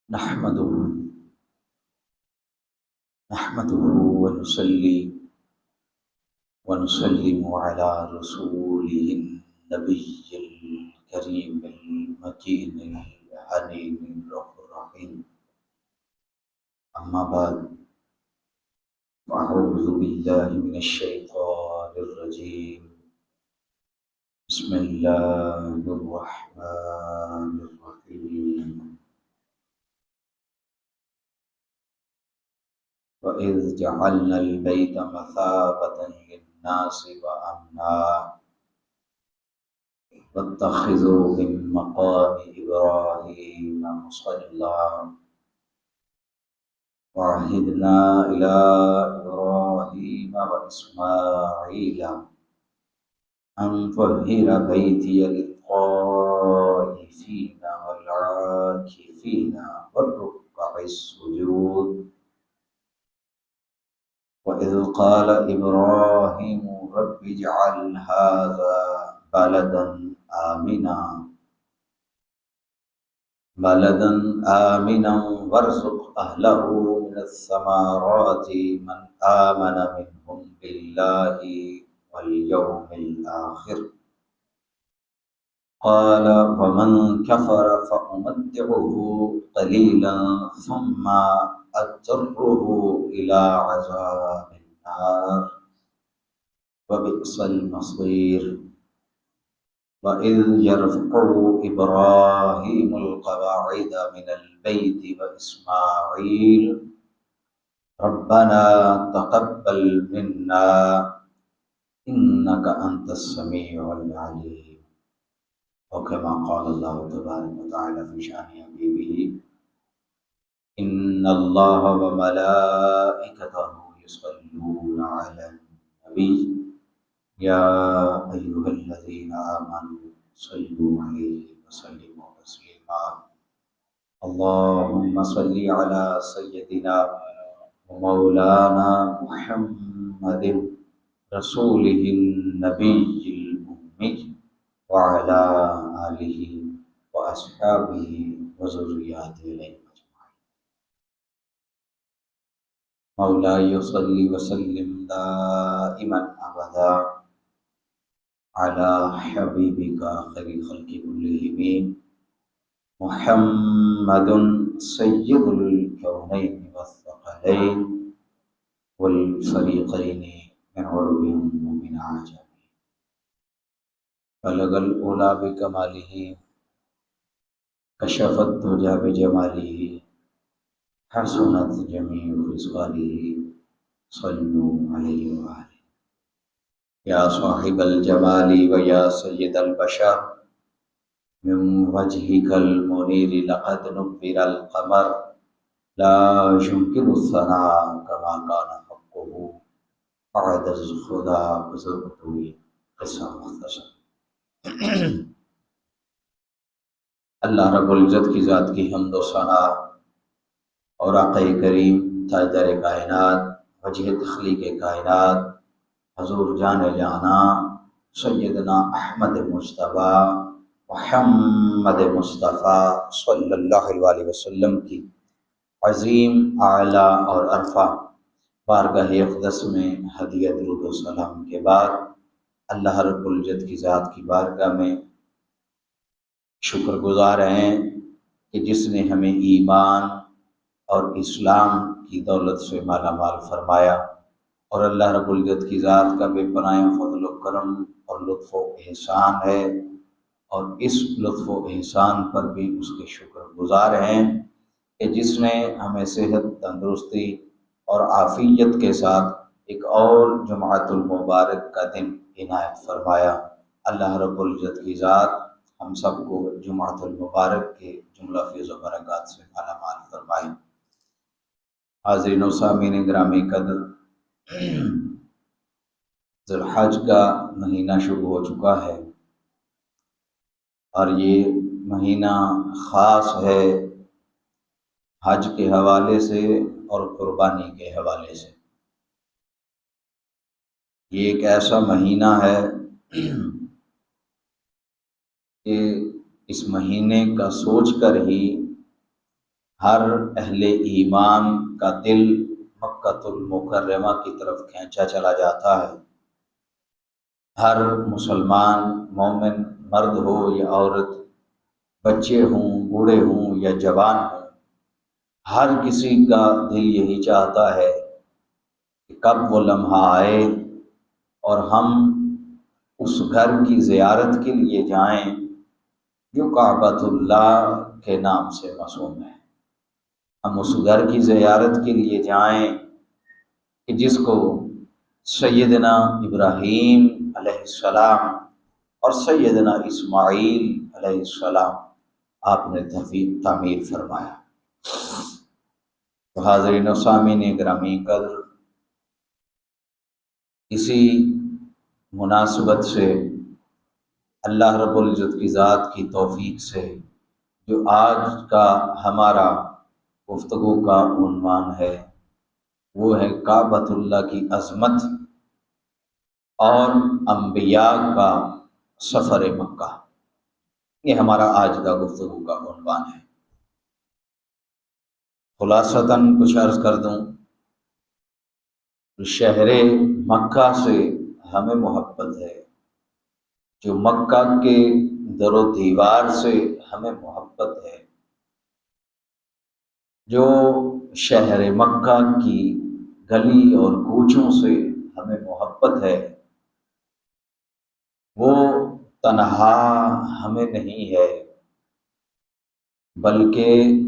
نحمده نحمده ونصلي ونسلم على رسوله النبي الكريم المكين الحنين الرحيم. أما بعد، أعوذ بالله من الشيطان الرجيم. بسم الله الرحمن الرحيم. وَإِذْ جَعَلْنَا الْبَيْتَ مَثَابَةً لِلنَّاسِ وَأَمْنًا وَاتَّخِذُوا مِن مَّقَامِ إِبْرَاهِيمَ مُصَلًّى وَعَهِدْنَا إِلَىٰ إِبْرَاهِيمَ وَإِسْمَاعِيلَ أَن طَهِّرَ بَيْتِيَ لِلطَّائِفِينَ وَالْعَاكِفِينَ وَالرُّكَّعِ السُّجُودِ. وَإِذْ قَالَ إِبْرَاهِيمُ رَبِّ اجْعَلْ هَٰذَا بَلَدًا آمِنًا وَارْزُقْ أَهْلَهُ مِنَ الثَّمَرَاتِ مَنْ آمَنَ مِنْهُم بِاللَّهِ وَالْيَوْمِ الْآخِرِ. قَالَ وَمَنْ كَفَرَ فَأُمَتِّعُهُ قَلِيلًا ثُمَّ أَضْطَرُّهُ إِلَىٰ عَذَابِ النَّارِ وَبِئْسَ الْمَصِيرُ. وَإِذْ يَرْفَعُ إِبْرَاهِيمُ الْقَوَاعِدَ مِنَ الْبَيْتِ وَإِسْمَاعِيلُ رَبَّنَا تَقَبَّلْ مِنَّا إِنَّكَ أَنْتَ السَّمِيعُ الْعَلِيمُ. وَكَمَا قَالَ اللَّهُ تَبَارَكَ وَتَعَالَى فِي شَأْنِ حبيبه إِنَّ اللَّهَ وَمَلَائِكَتَهُ يُصَلُّونَ عَلَى النَّبِيِّ يَا أَيُّهَا الَّذِينَ آمَنُوا صَلُّوا عَلَيْهِ وَسَلِّمُوا تَسْلِيمًا. اللهم صل على سيدنا ومولانا محمد رسوله النبي الأمي وعلى آله وأصحابه وذرياته أجمعين. مولاي صل وسلم دائما أبدا على حبيبك خير الخلق كلهم محمد سيد الكونين والثقلين والفريقين من عرب ومن عجم. بلغ الأولى بكماله كشف الدجى بجماله حسنت جميع خصاله صلوا عليه وآله. يا صاحب الجمال ويا سيد البشر من وجهك المنير لقد نبر القمر لا يمكن الثناء كما كان حقه بعد الخدا بزرگت ہوئی قصہ مختصر. اللہ رب العزت کی ذات کی حمد و ثنا اور آقا کریم تاجدار کائنات وجہ تخلیق کائنات حضور جان جانا سیدنا احمد مجتبیٰ محمد مصطفیٰ صلی اللہ علیہ وسلم کی عظیم اعلیٰ اور عرفہ بارگاہ اقدس میں ہدیہ درود و سلام کے بعد اللہ رب العزت کی ذات کی بارگاہ میں شکر گزار ہیں کہ جس نے ہمیں ایمان اور اسلام کی دولت سے مالا مال فرمایا، اور اللہ رب العزت کی ذات کا بے پناہ فضل و کرم اور لطف و احسان ہے، اور اس لطف و احسان پر بھی اس کے شکر گزار ہیں کہ جس نے ہمیں صحت، تندرستی اور عافیت کے ساتھ ایک اور جمعۃ المبارک کا دن عنایت فرمایا. اللہ رب العزت کی ذات ہم سب کو جمعۃ المبارک کے جملہ فیض و برکات سے مالا مال فرمائے. حاضرین و سامعین گرامی قدر، ذی الحج کا مہینہ شروع ہو چکا ہے، اور یہ مہینہ خاص ہے حج کے حوالے سے اور قربانی کے حوالے سے. یہ ایک ایسا مہینہ ہے کہ اس مہینے کا سوچ کر ہی ہر اہل ایمان کا دل مکۃ المکرمہ کی طرف کھینچا چلا جاتا ہے۔ ہر مسلمان مومن مرد ہو یا عورت، بچے ہوں بوڑھے ہوں یا جوان ہوں، ہر کسی کا دل یہی چاہتا ہے کہ کب وہ لمحہ آئے اور ہم اس گھر کی زیارت کے لیے جائیں جو کعبۃ اللہ کے نام سے موسوم ہے۔ ہم اس گھر کی زیارت کے لیے جائیں کہ جس کو سیدنا ابراہیم علیہ السلام اور سیدنا اسماعیل علیہ السلام آپ نے تعمیر فرمایا۔ تو حاضرین و سامعین گرامی قدر، اسی مناسبت سے اللہ رب العزت کی ذات کی توفیق سے جو آج کا ہمارا گفتگو کا عنوان ہے وہ ہے کعبۃ اللہ کی عظمت اور انبیاء کا سفر مکہ۔ یہ ہمارا آج کا گفتگو کا عنوان ہے۔ خلاصتاً کچھ عرض کر دوں، شہر مکہ سے ہمیں محبت ہے، جو مکہ کے در و دیوار سے ہمیں محبت ہے، جو شہر مکہ کی گلی اور کوچوں سے ہمیں محبت ہے، وہ تنہا ہمیں نہیں ہے، بلکہ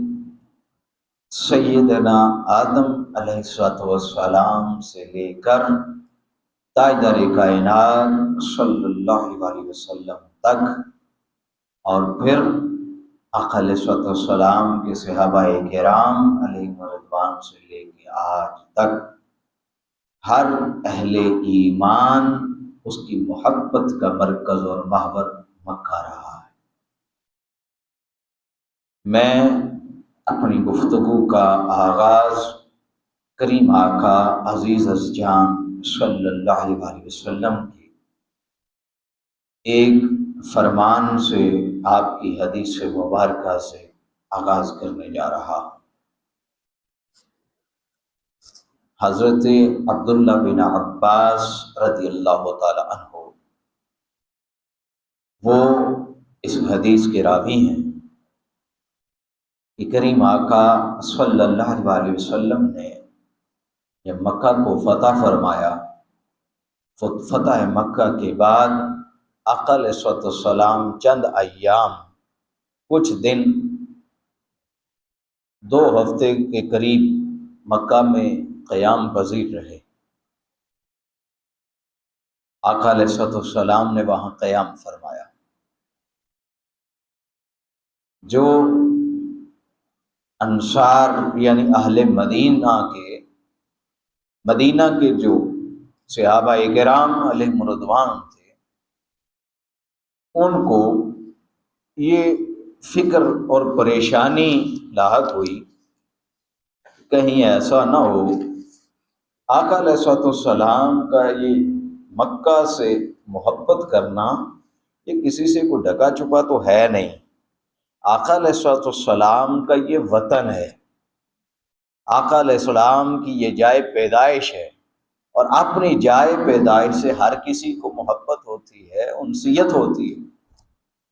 سیدنا آدم علیہ السلام سے لے کر تاجدار کائنات صلی اللہ علیہ وسلم تک، اور پھر آقا علیہ السلام کے صحابہ کرام علیہ رضوان سے لے کے آج تک ہر اہل ایمان اس کی محبت کا مرکز اور محور مکہ رہا ہے۔ میں اپنی گفتگو کا آغاز کریم آقا عزیز از جان صلی اللہ علیہ وسلم کی ایک فرمان سے، آپ کی حدیث مبارکہ سے آغاز کرنے جا رہا ہوں۔ حضرت عبداللہ بن عباس رضی اللہ تعالی عنہ وہ اس حدیث کے راوی ہیں کہ کریم آقا صلی اللہ علیہ وسلم نے جب مکہ کو فتح فرمایا، فتح مکہ کے بعد آقا علیہ السلام چند ایام، کچھ دن، 2 ہفتے کے قریب مکہ میں قیام پذیر رہے۔ آقا علیہ السلام نے وہاں قیام فرمایا۔ جو انصار یعنی اہل مدینہ کے جو صحابہ کرام علیہ رضوان تھے، ان کو یہ فکر اور پریشانی لاحق ہوئی، کہیں ایسا نہ ہو آقا علیہ السلام کا یہ مکہ سے محبت کرنا یہ کسی سے کوئی ڈھکا چھپا تو ہے نہیں، آقا علیہ السلام کا یہ وطن ہے، آقا علیہ السلام کی یہ جائے پیدائش ہے، اور اپنی جائے پیدائش سے ہر کسی کو محبت ہوتی ہے، انسیت ہوتی ہے،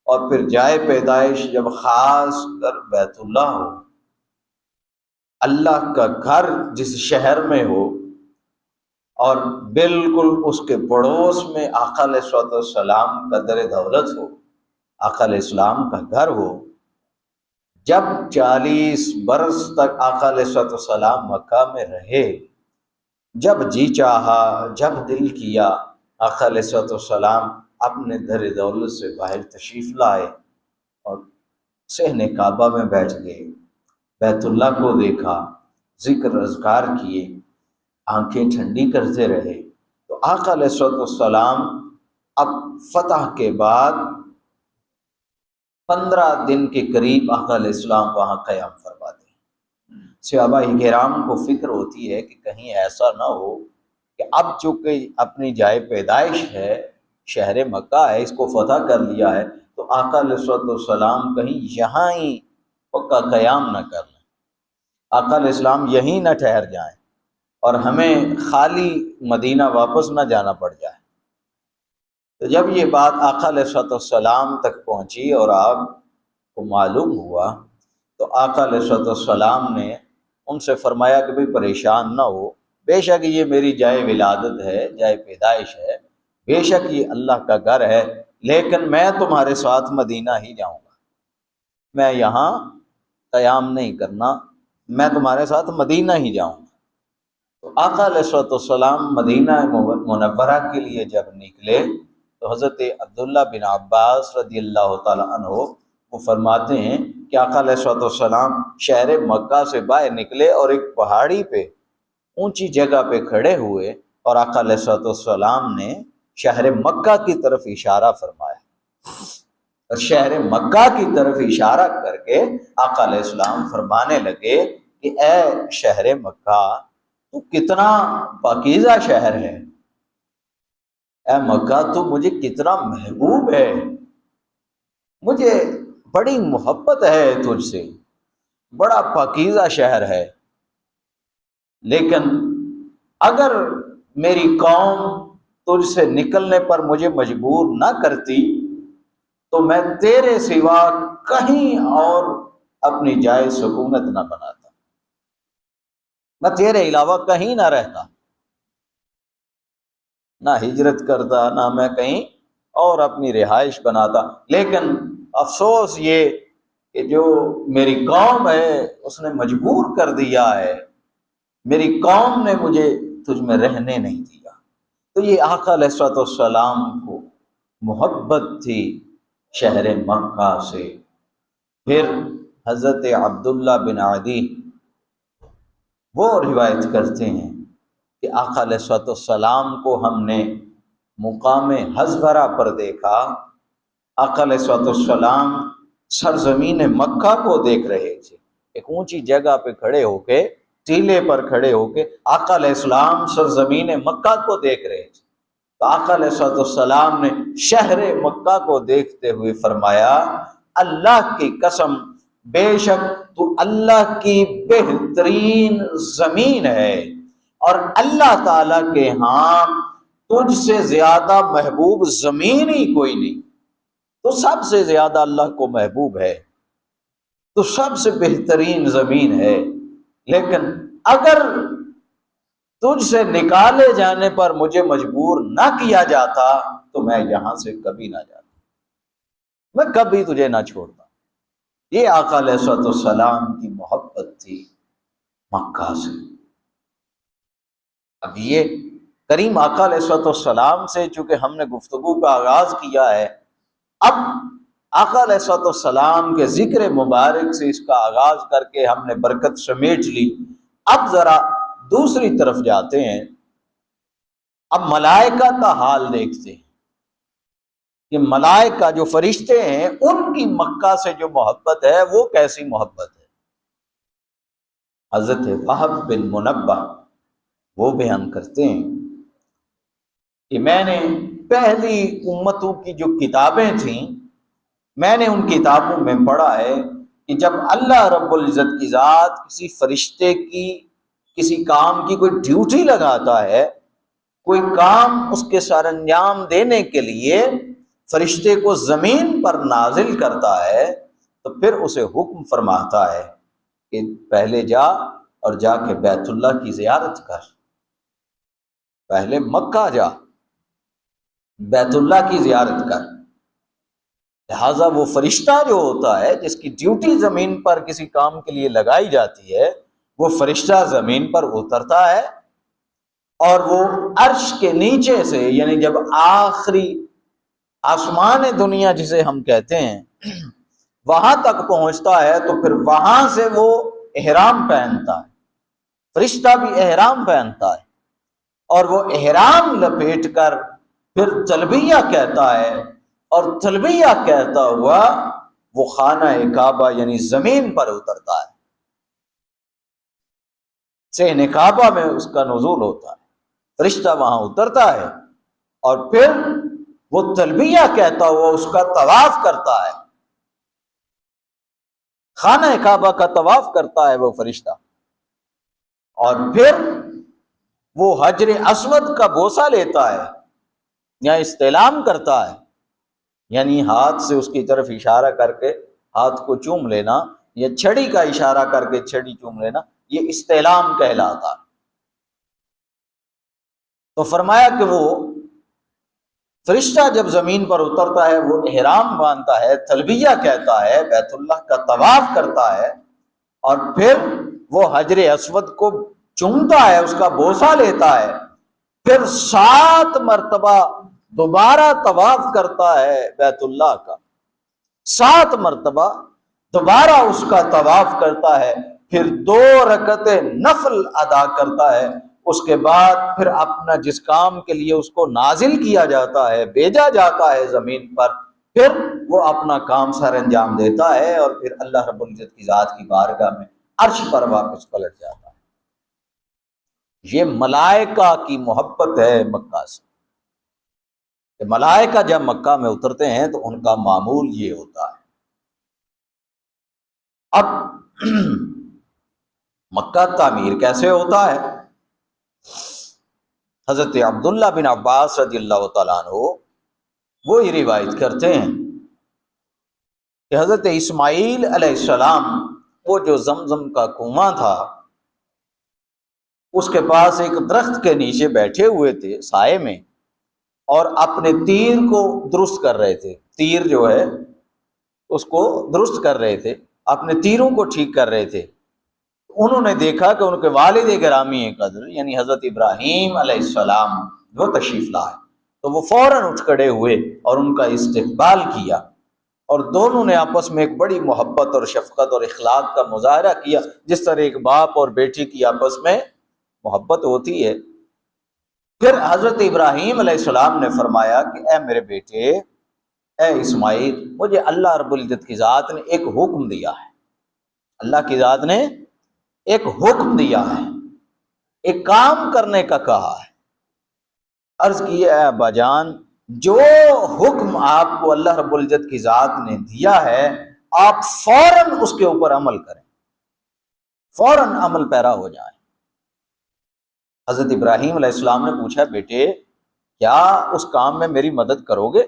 اور پھر جائے پیدائش جب خاص کر بیت اللہ ہو، اللہ کا گھر جس شہر میں ہو، اور بالکل اس کے پڑوس میں آقا علیہ السلام کا در دولت ہو، آقا علیہ السلام کا گھر ہو، جب 40 برس تک آقا علیہ السلام مکہ میں رہے، جب جی چاہا، جب دل کیا، آقا علیہ السلام اپنے در دولت سے باہر تشریف لائے اور صحن کعبہ میں بیٹھ گئے، بیت اللہ کو دیکھا، ذکر اذکار کیے، آنکھیں ٹھنڈی کرتے رہے۔ تو آقا علیہ السلام اب فتح کے بعد 15 دن کے قریب آقا علیہ السلام وہاں قیام فرماتے ہیں۔ صحابہ کرام کو فکر ہوتی ہے کہ کہیں ایسا نہ ہو کہ اب چونکہ اپنی جائے پیدائش ہے، شہر مکہ ہے، اس کو فتح کر لیا ہے، تو آقا علیہ السلام کہیں یہاں ہی پکا قیام نہ کر لیں۔ آقا علیہ السلام یہیں نہ ٹھہر جائیں اور ہمیں خالی مدینہ واپس نہ جانا پڑ جائے۔ تو جب یہ بات آقا علیہ السلام تک پہنچی اور آپ کو معلوم ہوا تو آقا علیہ السلام نے ان سے فرمایا کہ بھئی پریشان نہ ہو، بے شک یہ میری جائے ولادت ہے، جائے پیدائش ہے، بے شک یہ اللہ کا گھر ہے، لیکن میں تمہارے ساتھ مدینہ ہی جاؤں گا، میں یہاں قیام نہیں کرنا، میں تمہارے ساتھ مدینہ ہی جاؤں گا۔ تو آقا علیہ السلام مدینہ منورہ کے لیے جب نکلے تو حضرت عبداللہ بن عباس رضی اللہ تعالیٰ عنہ وہ فرماتے ہیں کہ آقا علیہ السلام شہر مکہ سے باہر نکلے اور ایک پہاڑی پہ اونچی جگہ پہ کھڑے ہوئے اور آقا علیہ السلام نے شہر مکہ کی طرف اشارہ فرمایا، اور شہر مکہ کی طرف اشارہ کر کے آقا علیہ السلام فرمانے لگے کہ اے شہر مکہ، تو کتنا پاکیزہ شہر ہے، اے مکہ تو مجھے کتنا محبوب ہے، مجھے بڑی محبت ہے تجھ سے، بڑا پاکیزہ شہر ہے، لیکن اگر میری قوم تجھ سے نکلنے پر مجھے مجبور نہ کرتی تو میں تیرے سوا کہیں اور اپنی جائے سکونت نہ بناتا، میں تیرے علاوہ کہیں نہ رہتا، نہ ہجرت کرتا، نہ میں کہیں اور اپنی رہائش بناتا، لیکن افسوس یہ کہ جو میری قوم ہے اس نے مجبور کر دیا ہے، میری قوم نے مجھے تجھ میں رہنے نہیں دیا۔ تو یہ آقا علیہ السلام کو محبت تھی شہر مکہ سے۔ پھر حضرت عبداللہ بن عدی وہ روایت کرتے ہیں کہ آقا علیہ السلام کو ہم نے مقام حضبرہ پر دیکھا، آقا علیہ السلام سرزمین مکہ کو دیکھ رہے تھے، ایک اونچی جگہ پہ کھڑے ہو کے، ٹیلے پر کھڑے ہو کے آقا علیہ السلام سرزمین مکہ کو دیکھ رہے تھے۔ تو آقا علیہ السلام نے شہر مکہ کو دیکھتے ہوئے فرمایا، اللہ کی قسم، بے شک تو اللہ کی بہترین زمین ہے، اور اللہ تعالیٰ کے ہاں تجھ سے زیادہ محبوب زمین ہی کوئی نہیں، تو سب سے زیادہ اللہ کو محبوب ہے، تو سب سے بہترین زمین ہے، لیکن اگر تجھ سے نکالے جانے پر مجھے مجبور نہ کیا جاتا تو میں یہاں سے کبھی نہ جاتا، میں کبھی تجھے نہ چھوڑتا۔ یہ آقا علیہ السلام کی محبت تھی مکہ سے۔ اب یہ کریم آقا علیہ السلام سے چونکہ ہم نے گفتگو کا آغاز کیا ہے، اب آقا علیہ السلام کے ذکر مبارک سے اس کا آغاز کر کے ہم نے برکت سمیٹ لی، اب ذرا دوسری طرف جاتے ہیں، اب ملائکہ کا حال دیکھتے ہیں کہ ملائکہ جو فرشتے ہیں ان کی مکہ سے جو محبت ہے وہ کیسی محبت ہے۔ حضرت وہب بن منبہ وہ بیان کرتے ہیں کہ میں نے پہلی امتوں کی جو کتابیں تھیں، میں نے ان کتابوں میں پڑھا ہے کہ جب اللہ رب العزت کی ذات کسی فرشتے کی کسی کام کی کوئی ڈیوٹی لگاتا ہے، کوئی کام اس کے سر انجام دینے کے لیے فرشتے کو زمین پر نازل کرتا ہے تو پھر اسے حکم فرماتا ہے کہ پہلے جا اور جا کے بیت اللہ کی زیارت کر، پہلے مکہ جا، بیت اللہ کی زیارت کر۔ لہٰذا وہ فرشتہ جو ہوتا ہے جس کی ڈیوٹی زمین پر کسی کام کے لیے لگائی جاتی ہے، وہ فرشتہ زمین پر اترتا ہے اور وہ عرش کے نیچے سے، یعنی جب آخری آسمان دنیا جسے ہم کہتے ہیں وہاں تک پہنچتا ہے تو پھر وہاں سے وہ احرام پہنتا ہے، فرشتہ بھی احرام پہنتا ہے، اور وہ احرام لپیٹ کر پھر تلبیہ کہتا ہے، اور تلبیہ کہتا ہوا وہ خانہ کعبہ یعنی زمین پر اترتا ہے، صحن کعبہ میں اس کا نزول ہوتا ہے، فرشتہ وہاں اترتا ہے اور پھر وہ تلبیہ کہتا ہوا اس کا طواف کرتا ہے، خانہ کعبہ کا طواف کرتا ہے وہ فرشتہ، اور پھر وہ حجر اسود کا بوسہ لیتا ہے یا استعلام کرتا ہے، یعنی ہاتھ سے اس کی طرف اشارہ کر کے ہاتھ کو چوم لینا یا چھڑی کا اشارہ کر کے چھڑی چوم لینا، یہ استعلام کہلاتا ہے۔ تو فرمایا کہ وہ فرشتہ جب زمین پر اترتا ہے وہ احرام باندھتا ہے، تلبیہ کہتا ہے، بیت اللہ کا طواف کرتا ہے، اور پھر وہ حجر اسود کو چومتا ہے، اس کا بوسہ لیتا ہے، پھر 7 مرتبہ دوبارہ طواف کرتا ہے بیت اللہ کا، 7 مرتبہ دوبارہ اس کا طواف کرتا ہے، پھر 2 رکعتیں نفل ادا کرتا ہے، اس کے بعد پھر اپنا جس کام کے لیے اس کو نازل کیا جاتا ہے، بھیجا جاتا ہے زمین پر، پھر وہ اپنا کام سر انجام دیتا ہے اور پھر اللہ رب العزت کی ذات کی بارگاہ میں عرش پر واپس پلٹ جاتا ہے۔ یہ ملائکہ کی محبت ہے مکہ سے، کہ ملائکہ جب مکہ میں اترتے ہیں تو ان کا معمول یہ ہوتا ہے۔ اب مکہ تعمیر کیسے ہوتا ہے؟ حضرت عبداللہ بن عباس رضی اللہ تعالیٰ عنہ وہ یہ روایت کرتے ہیں کہ حضرت اسماعیل علیہ السلام وہ جو زمزم کا کنواں تھا اس کے پاس ایک درخت کے نیچے بیٹھے ہوئے تھے سائے میں، اور اپنے تیر کو درست کر رہے تھے، تیر جو ہے اس کو درست کر رہے تھے، اپنے تیروں کو ٹھیک کر رہے تھے۔ انہوں نے دیکھا کہ ان کے والد گرامی قدر یعنی حضرت ابراہیم علیہ السلام وہ تشریف لائے، تو وہ فوراً اٹھ کھڑے ہوئے اور ان کا استقبال کیا، اور دونوں نے آپس میں ایک بڑی محبت اور شفقت اور اخلاق کا مظاہرہ کیا، جس طرح ایک باپ اور بیٹی کی آپس میں محبت ہوتی ہے۔ پھر حضرت ابراہیم علیہ السلام نے فرمایا کہ اے میرے بیٹے، اے اسماعیل، مجھے اللہ رب العزت کی ذات نے ایک حکم دیا ہے، اللہ کی ذات نے ایک حکم دیا ہے، ایک کام کرنے کا کہا ہے۔ عرض کی اے ابا جان، جو حکم آپ کو اللہ رب العزت کی ذات نے دیا ہے آپ فوراً اس کے اوپر عمل کریں، فوراً عمل پیرا ہو جائیں۔ حضرت ابراہیم علیہ السلام نے پوچھا بیٹے کیا اس کام میں میری مدد کرو گے؟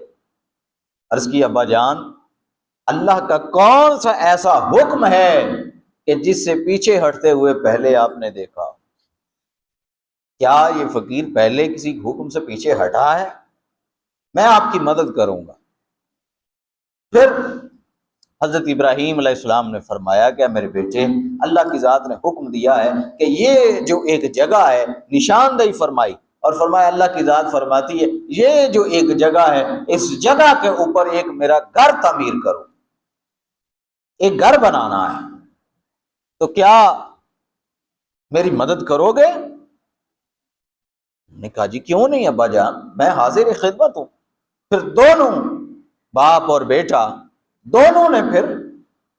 عرض کی ابا جان، اللہ کا کون سا ایسا حکم ہے کہ جس سے پیچھے ہٹتے ہوئے پہلے آپ نے دیکھا؟ کیا یہ فقیر پہلے کسی حکم سے پیچھے ہٹا ہے؟ میں آپ کی مدد کروں گا۔ پھر حضرت ابراہیم علیہ السلام نے فرمایا کہ میرے بیٹے، اللہ کی ذات نے حکم دیا ہے کہ یہ جو ایک جگہ ہے نشاندہی فرمائی، اور فرمایا اللہ کی ذات فرماتی ہے یہ جو ایک جگہ ہے اس جگہ کے اوپر ایک میرا گھر تعمیر کرو، ایک گھر بنانا ہے، تو کیا میری مدد کرو گے؟ نے کہا جی کیوں نہیں ابا جان، میں حاضر خدمت ہوں۔ پھر دونوں باپ اور بیٹا دونوں نے پھر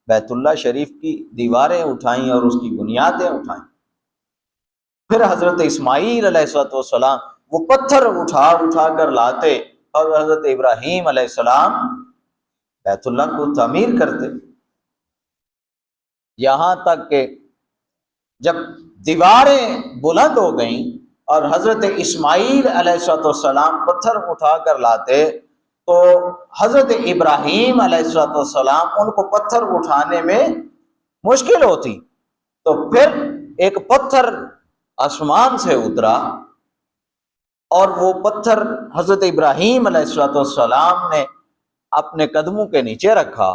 بیت اللہ شریف کی دیواریں اٹھائیں اور اس کی بنیادیں اٹھائیں۔ پھر حضرت اسماعیل علیہ السلام وہ پتھر اٹھا کر لاتے اور حضرت ابراہیم علیہ السلام بیت اللہ کو تعمیر کرتے، یہاں تک کہ جب دیواریں بلند ہو گئیں اور حضرت اسماعیل علیہ السلام پتھر اٹھا کر لاتے تو حضرت ابراہیم علیہ السلام ان کو پتھر اٹھانے میں مشکل ہوتی، تو پھر ایک پتھر آسمان سے اترا اور وہ پتھر حضرت ابراہیم علیہ السلام نے اپنے قدموں کے نیچے رکھا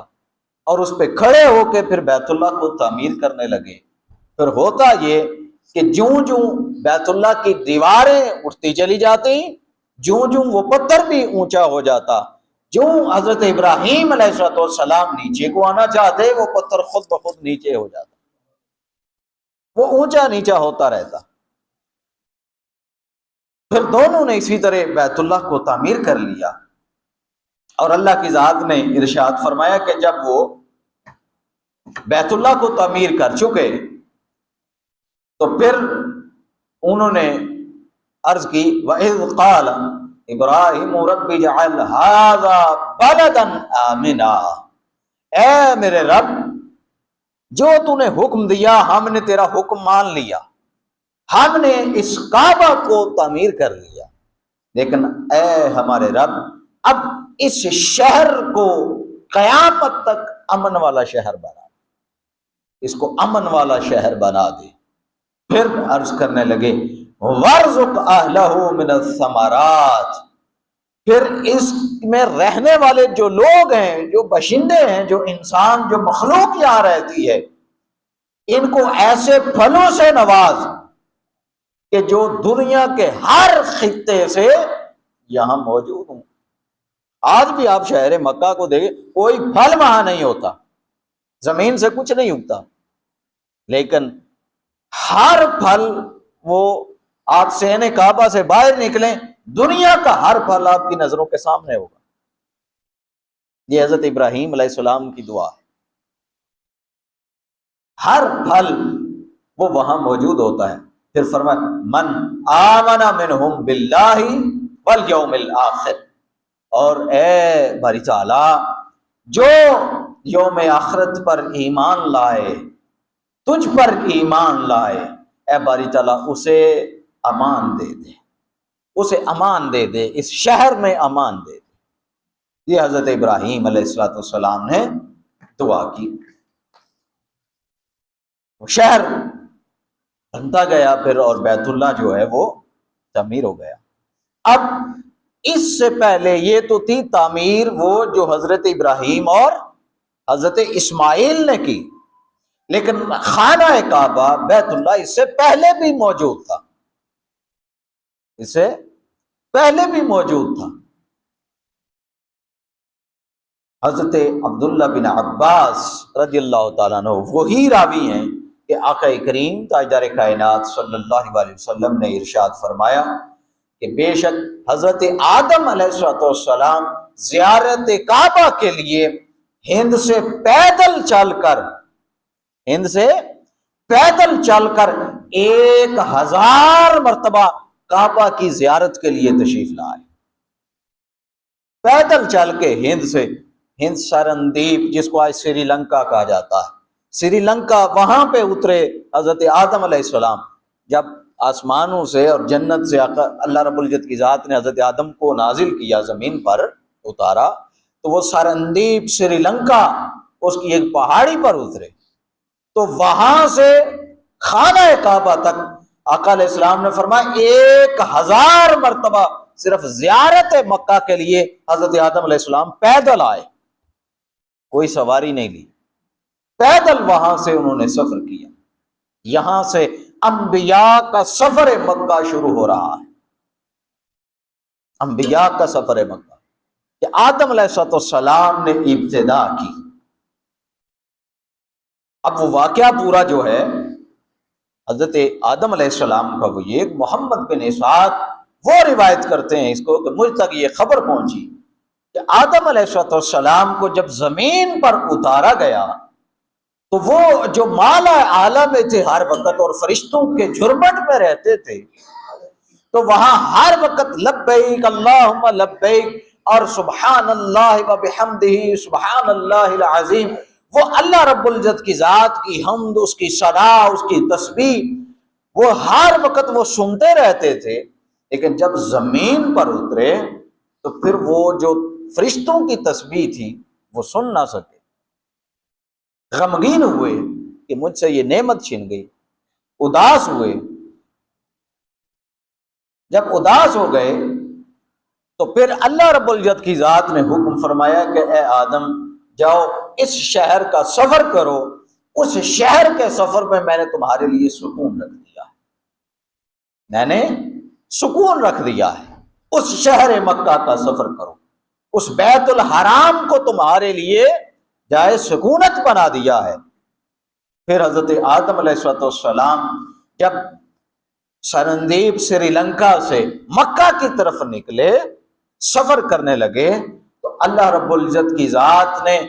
اور اس پہ کھڑے ہو کے پھر بیت اللہ کو تعمیر کرنے لگے۔ پھر ہوتا یہ کہ جوں جوں بیت اللہ کی دیواریں اٹھتی چلی جاتی، جوں جوں وہ پتھر بھی اونچا ہو جاتا، جوں حضرت ابراہیم علیہ السلام نیچے کو آنا چاہتے وہ پتھر خود بخود نیچے ہو جاتا، وہ اونچا نیچا ہوتا رہتا۔ پھر دونوں نے اسی طرح بیت اللہ کو تعمیر کر لیا، اور اللہ کی ذات نے ارشاد فرمایا کہ جب وہ بیت اللہ کو تعمیر کر چکے تو پھر انہوں نے عرض کی وَإِذْ قَالَ إِبْرَاهِيمُ رَبِّ اجْعَلْ هَٰذَا بَلَدًا آمِنًا، اے میرے رب جو تو نے حکم دیا ہم نے تیرا حکم مان لیا، ہم نے اس کعبہ کو تعمیر کر لیا، لیکن اے ہمارے رب اب اس شہر کو قیامت تک امن والا شہر بنا، اس کو امن والا شہر بنا دے۔ پھر عرض کرنے لگے وَارْزُقْ أَهْلَهُ مِنَ الثَّمَرَاتِ، پھر اس میں رہنے والے جو لوگ ہیں، جو باشندے ہیں، جو انسان، جو مخلوق یہاں رہتی ہے، ان کو ایسے پھلوں سے نواز کہ جو دنیا کے ہر خطے سے یہاں موجود ہوں۔ آج بھی آپ شہر مکہ کو دیکھیں، کوئی پھل وہاں نہیں ہوتا، زمین سے کچھ نہیں اگتا، لیکن ہر پھل، وہ آپ صحن کعبہ سے باہر نکلیں، دنیا کا ہر پھل آپ کی نظروں کے سامنے ہوگا۔ یہ حضرت ابراہیم علیہ السلام کی دعا ہے، ہر پھل وہ وہاں موجود ہوتا ہے۔ پھر فرمایا من آمن منہم باللہ والیوم الآخر، اور اے باری تعالی جو یوم آخرت پر ایمان لائے، تجھ پر ایمان لائے، اے باری تعالیٰ اسے امان دے دے، اسے امان دے دے، اس شہر میں امان دے دے۔ یہ حضرت ابراہیم علیہ السلام نے دعا کی، وہ شہر بنتا گیا پھر، اور بیت اللہ جو ہے وہ تعمیر ہو گیا۔ اب اس سے پہلے یہ تو تھی تعمیر وہ جو حضرت ابراہیم اور حضرت اسماعیل نے کی، لیکن خانہ کعبہ بیت اللہ اس سے پہلے بھی موجود تھا، اس سے پہلے بھی موجود تھا۔ حضرت عبداللہ بن عباس رضی اللہ تعالیٰ عنہ وہی راوی ہیں کہ آقا کریم تاجدار کائنات صلی اللہ علیہ وسلم نے ارشاد فرمایا کہ بے شک حضرت آدم علیہ السلام زیارت کعبہ کے لیے ہند سے پیدل چل کر 1000 مرتبہ کعبہ کی زیارت کے لیے تشریف لائے، پیدل چل کے ہند سرندیپ، جس کو آج سری لنکا کہا جاتا ہے، سری لنکا، وہاں پہ اترے حضرت آدم علیہ السلام۔ جب آسمانوں سے اور جنت سے اللہ رب العزت کی ذات نے حضرت آدم کو نازل کیا، زمین پر اتارا، تو وہ سرندیپ سری لنکا اس کی ایک پہاڑی پر اترے، تو وہاں سے خانہ کعبہ تک آقا علیہ السلام نے فرمایا 1000 مرتبہ صرف زیارت مکہ کے لیے حضرت آدم علیہ السلام پیدل آئے، کوئی سواری نہیں لی، پیدل وہاں سے انہوں نے سفر کیا۔ یہاں سے انبیاء کا سفر مکہ شروع ہو رہا ہے، انبیاء کا سفر مکہ کہ آدم علیہ السلام نے ابتدا کی۔ اب وہ واقعہ پورا جو ہے حضرت آدم علیہ السلام کا، وہ یہ محمد بن اسحاق وہ روایت کرتے ہیں اس کو کہ مجھ تک یہ خبر پہنچی کہ آدم علیہ السلام کو جب زمین پر اتارا گیا تو وہ جو مالا اعلیٰ میں تھے ہر وقت اور فرشتوں کے جھرمٹ میں رہتے تھے، تو وہاں ہر وقت لبیک اللہم لبیک اور سبحان اللہ و بحمدہ سبحان اللہ العظیم، وہ اللہ رب العزت کی ذات کی حمد، اس کی ثنا، اس کی تسبیح، وہ ہر وقت وہ سنتے رہتے تھے۔ لیکن جب زمین پر اترے تو پھر وہ جو فرشتوں کی تسبیح تھی وہ سن نہ سکے، غمگین ہوئے کہ مجھ سے یہ نعمت چھن گئی، اداس ہوئے۔ جب اداس ہو گئے تو پھر اللہ رب العزت کی ذات نے حکم فرمایا کہ اے آدم جاؤ اس شہر کا سفر کرو، اس شہر کے سفر میں میں نے تمہارے لیے سکون رکھ دیا ہے، میں نے سکون رکھ دیا ہے، اس شہر مکہ کا سفر کرو، اس بیت الحرام کو تمہارے لیے جائے سکونت بنا دیا ہے۔ پھر حضرت آدم علیہ السلام جب سرندیپ سری لنکا سے مکہ کی طرف نکلے، سفر کرنے لگے، تو اللہ رب العزت کی ذات نے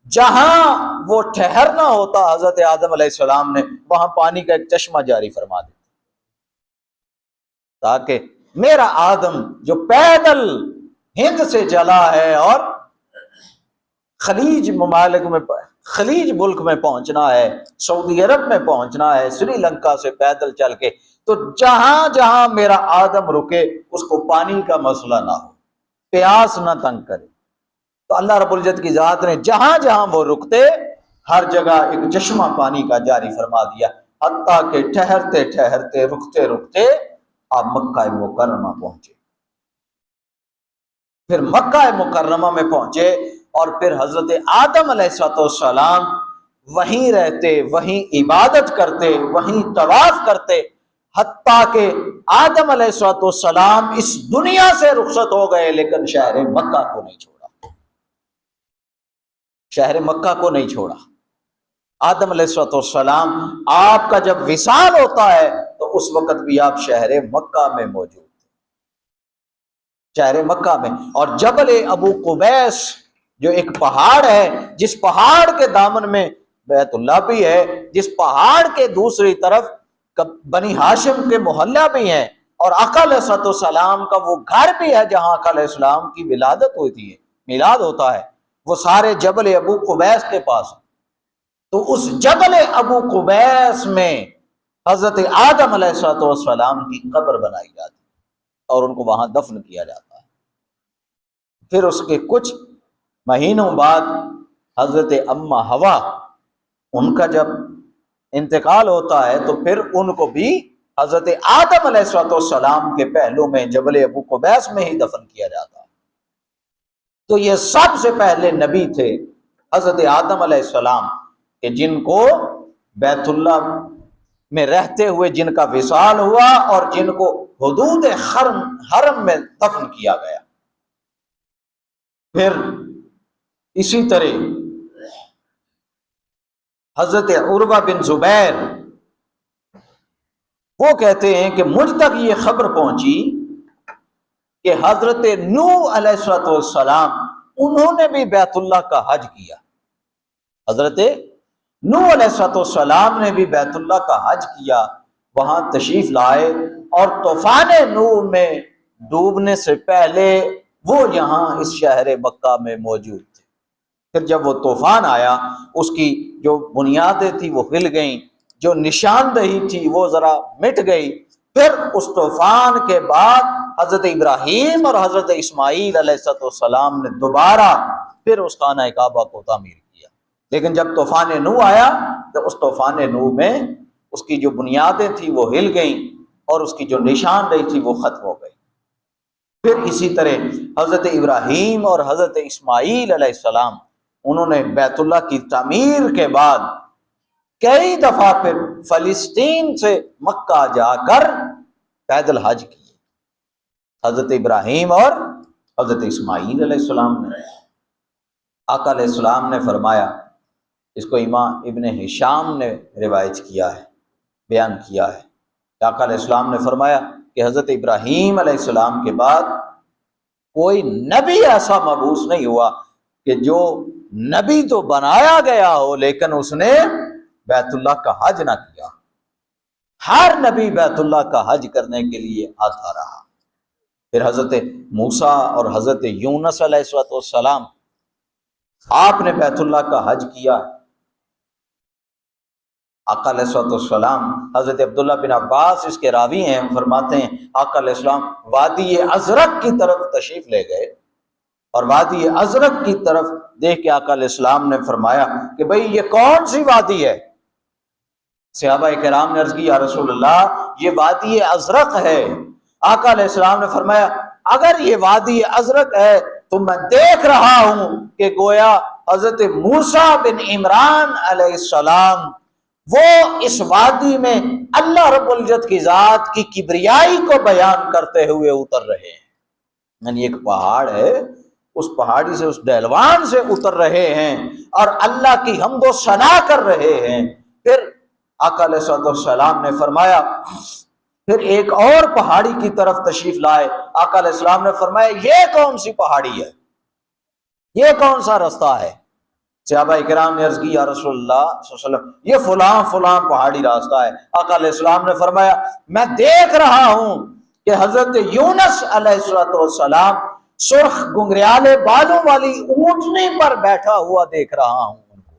جہاں وہ ٹھہرنا ہوتا حضرت آدم علیہ السلام نے وہاں پانی کا ایک چشمہ جاری فرما دیا، تاکہ میرا آدم جو پیدل ہند سے چلا ہے اور خلیج ملک میں پہنچنا ہے، سعودی عرب میں پہنچنا ہے، سری لنکا سے پیدل چل کے تو جہاں جہاں میرا آدم رکے اس کو پانی کا مسئلہ نہ ہو، پیاس نہ تنگ کرے۔ تو اللہ رب العزت کی ذات نے جہاں جہاں وہ رکتے ہر جگہ ایک چشمہ پانی کا جاری فرما دیا، حتیٰ کہ ٹھہرتے ٹھہرتے رکتے رکتے آپ مکہ مکرمہ پہنچے۔ پھر مکہ مکرمہ میں پہنچے اور پھر حضرت آدم علیہ السلام وہیں رہتے، وہیں عبادت کرتے، وہیں طواف کرتے، حتیٰ کہ آدم علیہ السلام اس دنیا سے رخصت ہو گئے لیکن شہر مکہ کو نہیں چھوڑا، شہر مکہ کو نہیں چھوڑا۔ آدم علیہ السلام آپ کا جب وصال ہوتا ہے تو اس وقت بھی آپ شہر مکہ میں موجود تھے، شہر مکہ میں۔ اور جبل ابو قبیس جو ایک پہاڑ ہے، جس پہاڑ کے دامن میں بیت اللہ بھی ہے، جس پہاڑ کے دوسری طرف بنی ہاشم کے محلہ بھی ہیں، اور آقا علیہ السلام کا وہ گھر بھی ہے جہاں آقا علیہ السلام کی ولادت ہوتی ہے، میلاد ہوتا ہے، وہ سارے جبل ابو قبیس کے پاس۔ تو اس جبل ابو قبیس میں حضرت آدم علیہ السلام کی قبر بنائی جاتی ہے اور ان کو وہاں دفن کیا جاتا ہے۔ پھر اس کے کچھ مہینوں بعد حضرت اما حوا، ان کا جب انتقال ہوتا ہے تو پھر ان کو بھی حضرت آدم علیہ السلام کے پہلو میں جبل ابو قبیس میں ہی دفن کیا جاتا ہے۔ تو یہ سب سے پہلے نبی تھے حضرت آدم علیہ السلام، کہ جن کو بیت اللہ میں رہتے ہوئے جن کا وصال ہوا اور جن کو حدود حرم میں دفن کیا گیا۔ پھر اسی طرح حضرت عروہ بن زبیر وہ کہتے ہیں کہ مجھ تک یہ خبر پہنچی کہ حضرت نوح علیہ السلام انہوں نے بھی بیت اللہ کا حج کیا، حضرت نوح علیہ السلام نے بھی بیت اللہ کا حج کیا، وہاں تشریف لائے، اور طوفان نوح میں ڈوبنے سے پہلے وہ یہاں اس شہر مکہ میں موجود تھے۔ پھر جب وہ طوفان آیا اس کی جو بنیادیں تھی وہ ہل گئیں، جو نشاندہی تھی وہ ذرا مٹ گئی۔ پھر اس طوفان کے بعد حضرت ابراہیم اور حضرت اسماعیل علیہ السلام نے دوبارہ پھر اس خانہ کعبہ کو تعمیر کیا۔ لیکن جب طوفان نوح آیا تو اس طوفان نوح میں اس کی جو بنیادیں تھیں وہ ہل گئیں اور اس کی جو نشاندہی تھی وہ ختم ہو گئی۔ پھر اسی طرح حضرت ابراہیم اور حضرت اسماعیل علیہ السلام انہوں نے بیت اللہ کی تعمیر کے بعد کئی دفعہ پھر فلسطین سے مکہ جا کر پیدل حج کیے، حضرت ابراہیم اور حضرت اسماعیل علیہ السلام نے۔ آقا علیہ السلام نے فرمایا، اس کو امام ابن ہشام نے روایت کیا ہے، بیان کیا ہے، کہ آقا علیہ السلام نے فرمایا کہ حضرت ابراہیم علیہ السلام کے بعد کوئی نبی ایسا مبعوث نہیں ہوا کہ جو نبی تو بنایا گیا ہو لیکن اس نے بیت اللہ کا حج نہ کیا۔ ہر نبی بیت اللہ کا حج کرنے کے لیے آتا رہا۔ پھر حضرت موسیٰ اور حضرت یونس علیہ السلام آپ نے بیت اللہ کا حج کیا۔ آقا علیہ السلام، حضرت عبداللہ بن عباس اس کے راوی ہیں، فرماتے ہیں آقا علیہ السلام وادی ازرق کی طرف تشریف لے گئے، اور وادی ازرق کی طرف دیکھ کے آقا علیہ السلام نے فرمایا کہ بھئی یہ کون سی وادی ہے؟ صحابہ کرام نے عرض کی یا رسول اللہ یہ وادی ازرق ہے۔ آقا علیہ السلام نے فرمایا اگر یہ وادی ازرق ہے تو میں دیکھ رہا ہوں کہ گویا حضرت موسیٰ بن عمران علیہ السلام وہ اس وادی میں اللہ رب العزت کی ذات کی کبریائی کو بیان کرتے ہوئے اتر رہے ہیں۔ یعنی ایک پہاڑ ہے، اس پہاڑی سے، اس ڈہلوان سے اتر رہے ہیں اور اللہ کی حمد و ثنا کر رہے ہیں۔ پھر آقا علیہ السلام نے فرمایا، پھر ایک اور پہاڑی کی طرف تشریف لائے۔ آقا علیہ السلام نے فرمایا یہ کون سی پہاڑی ہے، یہ کون سا رستہ ہے؟ صحابہ کرام نے عرض کی یا رسول اللہ صلی اللہ علیہ وسلم یہ فلاں فلاں پہاڑی راستہ ہے۔ آقا علیہ السلام نے فرمایا میں دیکھ رہا ہوں کہ حضرت یونس علیہ السلام سرخ گنگریالے بالوں والی اونٹنی پر بیٹھا ہوا دیکھ رہا ہوں ان کو۔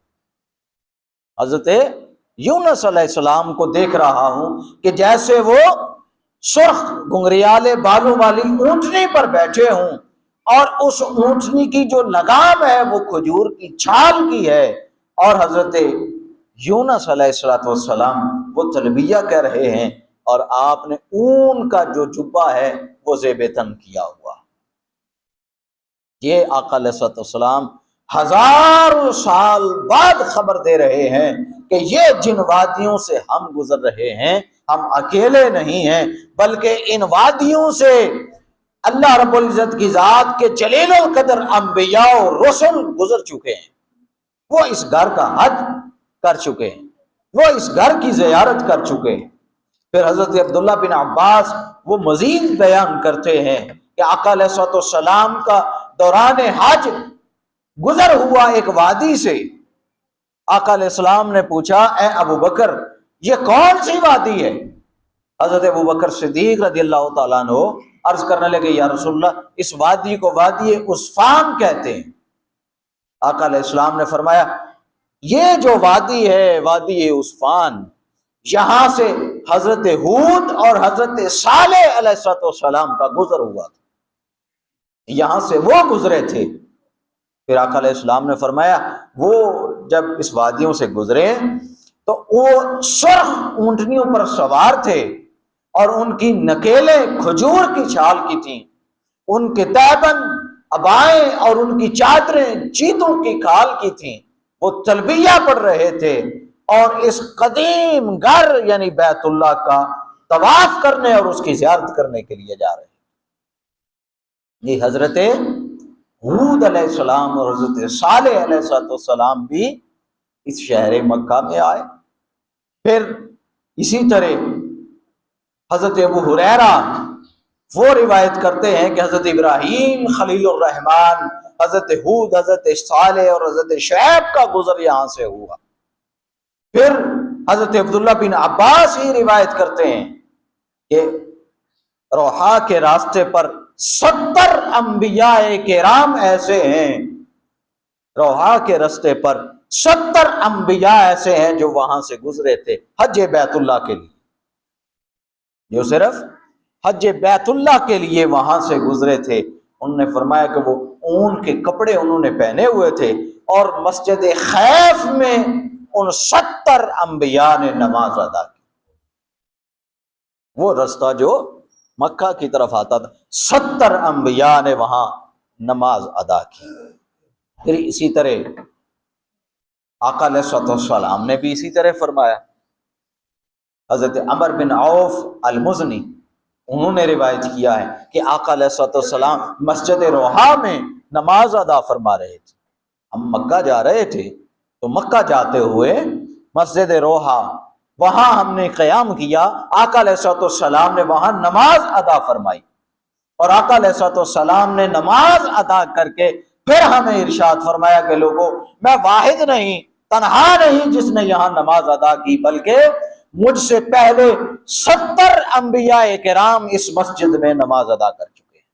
حضرت یونس علیہ السلام کو دیکھ رہا ہوں کہ جیسے وہ سرخ گنگریالے بالوں والی اونٹنی پر بیٹھے ہوں، اور اس اونٹنی کی جو لگام ہے وہ کھجور کی چھال کی ہے، اور حضرت یونس علیہ السلام وہ تلبیہ کہہ رہے ہیں، اور آپ نے اون کا جو جبہ ہے وہ زیب تن کیا ہوا۔ یہ آقا علیہ السلام ہزاروں سال بعد خبر دے رہے ہیں کہ یہ جن وادیوں سے ہم گزر رہے ہیں ہم اکیلے نہیں ہیں، بلکہ ان وادیوں سے اللہ رب العزت کی ذات کے جلیل القدر انبیاء و رسل گزر چکے ہیں، وہ اس گھر کا حج کر چکے ہیں، وہ اس گھر کی زیارت کر چکے ہیں۔ پھر حضرت عبداللہ بن عباس وہ مزید بیان کرتے ہیں کہ آقا علیہ السلام کا دوران حج گزر ہوا ایک وادی سے، آقا علیہ السلام نے پوچھا اے ابو بکر یہ کون سی وادی ہے؟ حضرت ابو بکر صدیق رضی اللہ تعالیٰ عنہ عرض کرنے لگے یا رسول اللہ اس وادی کو وادی عصفان کہتے ہیں۔ آقا علیہ السلام نے فرمایا یہ جو وادی ہے وادی عصفان، یہاں سے حضرت ہود اور حضرت صالح علیہ السلام کا گزر ہوا تھا، یہاں سے وہ گزرے تھے۔ پھر آقا علیہ السلام نے فرمایا وہ جب اس وادیوں سے گزرے تو وہ سرخ اونٹنیوں پر سوار تھے، اور ان کی نکیلیں کھجور کی چھال کی تھیں، ان کے تیبند ابائیں اور ان کی چادریں چیتوں کی کھال کی تھیں، وہ تلبیہ پڑھ رہے تھے، اور اس قدیم گھر یعنی بیت اللہ کا طواف کرنے اور اس کی زیارت کرنے کے لیے جا رہے ہیں۔ یہ حضرت ہود علیہ السلام اور حضرت صالح علیہ السلام بھی اس شہر مکہ میں آئے۔ پھر اسی طرح حضرت ابو ہریرہ وہ روایت کرتے ہیں کہ حضرت ابراہیم خلیل الرحمن، حضرت ہود، حضرت صالح اور حضرت شعیب کا گزر یہاں سے ہوا۔ پھر حضرت عبداللہ بن عباس ہی روایت کرتے ہیں کہ روحا کے راستے پر 70 انبیاء کرام ایسے ہیں، روحا کے راستے پر 70 انبیاء ایسے ہیں جو وہاں سے گزرے تھے حج بیت اللہ کے لیے، جو صرف حج بیت اللہ کے لیے وہاں سے گزرے تھے۔ انہوں نے فرمایا کہ وہ اون کے کپڑے انہوں نے پہنے ہوئے تھے، اور مسجد خیف میں ان 70 انبیاء نے نماز ادا کی۔ وہ رستہ جو مکہ کی طرف آتا تھا 70 انبیاء نے وہاں نماز ادا کی۔ پھر اسی طرح آقا علیہ السلام نے بھی اسی طرح فرمایا۔ حضرت عمر بن عوف المزنی انہوں نے روایت کیا ہے کہ آقا علیہ السلام مسجد روحا میں نماز ادا فرما رہے تھے۔ ہم مکہ جا رہے تھے تو مکہ جاتے ہوئے مسجد روحا وہاں ہم نے قیام کیا، آقا علیہ السلام نے وہاں نماز ادا فرمائی، اور آقا علیہ السلام نے نماز ادا کر کے پھر ہمیں ارشاد فرمایا کہ لوگوں میں واحد نہیں، تنہا نہیں جس نے یہاں نماز ادا کی، بلکہ مجھ سے پہلے 70 انبیاء کرام اس مسجد میں نماز ادا کر چکے ہیں۔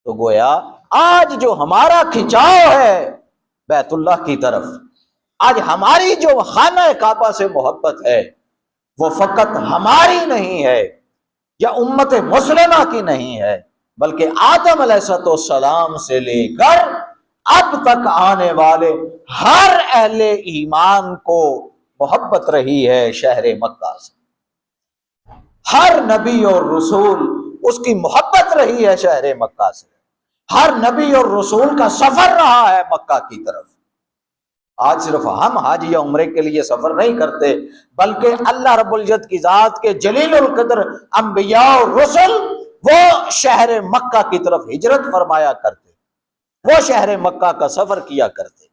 تو گویا آج جو ہمارا کھنچاؤ ہے بیت اللہ کی طرف، آج ہماری جو خانہ کعبہ سے محبت ہے وہ فقط ہماری نہیں ہے یا امت مسلمہ کی نہیں ہے، بلکہ آدم علیہ السلام سے لے کر اب تک آنے والے ہر اہل ایمان کو محبت رہی ہے شہر مکہ سے۔ ہر نبی اور رسول اس کی محبت رہی ہے شہر مکہ سے، ہر نبی اور رسول کا سفر رہا ہے مکہ کی طرف۔ آج صرف ہم حج یا عمرے کے لیے سفر نہیں کرتے، بلکہ اللہ رب العزت کی ذات کے جلیل القدر انبیاء اور رسل وہ شہر مکہ کی طرف ہجرت فرمایا کرتے، وہ شہر مکہ کا سفر کیا کرتے،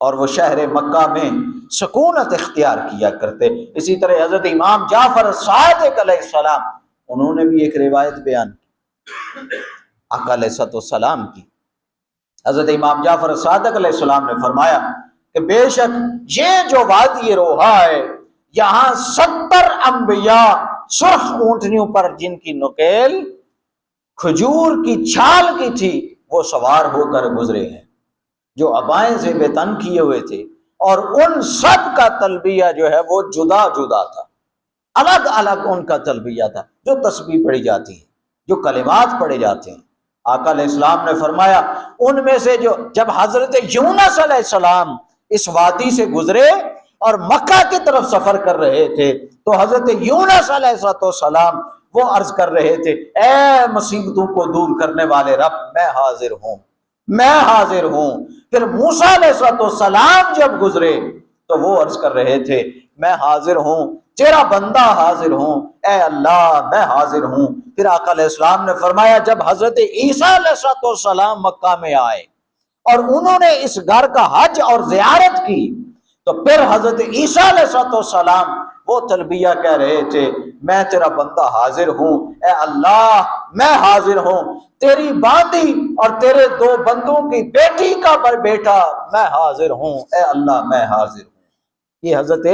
اور وہ شہر مکہ میں سکونت اختیار کیا کرتے۔ اسی طرح حضرت امام جعفر صادق علیہ السلام انہوں نے بھی ایک روایت بیان کی آقا علیہ السلام کی۔ حضرت امام جعفر صادق علیہ السلام نے فرمایا کہ بے شک یہ جو وادی روحا ہے یہاں 70 انبیاء سرخ اونٹنیوں پر جن کی نکیل کھجور کی چھال کی تھی وہ سوار ہو کر گزرے ہیں، جو ابائیں زیب تن کیے ہوئے تھے، اور ان سب کا تلبیہ جو ہے وہ جدا جدا تھا، الگ الگ ان کا تلبیہ تھا۔ جو تسبیح پڑھی جاتی ہے، جو کلمات پڑھے جاتے ہیں، آقا علیہ السلام نے فرمایا ان میں سے جب حضرت یونس علیہ السلام اس وادی سے گزرے اور مکہ کی طرف سفر کر رہے تھے تو حضرت یونس علیہ السلام وہ عرض کر رہے تھے، اے مصیبتوں کو دور کرنے والے رب، میں حاضر ہوں، میں حاضر ہوں۔ پھر موسیٰ علیہ السلام جب گزرے تو وہ عرض کر رہے تھے، میں حاضر ہوں، تیرا بندہ حاضر ہوں، اے اللہ میں حاضر ہوں۔ پھر آقا علیہ السلام نے فرمایا جب حضرت عیسیٰ علیہ السلام مکہ میں آئے اور انہوں نے اس گھر کا حج اور زیارت کی تو پھر حضرت عیسیٰ علیہ السلام وہ تلبیہ کہہ رہے تھے، میں تیرا بندہ حاضر ہوں، اے اللہ میں حاضر ہوں، تیری باندی اور تیرے دو بندوں کی بیٹی کا بیٹا میں حاضر ہوں، اے اللہ میں حاضر ہوں۔ یہ حضرت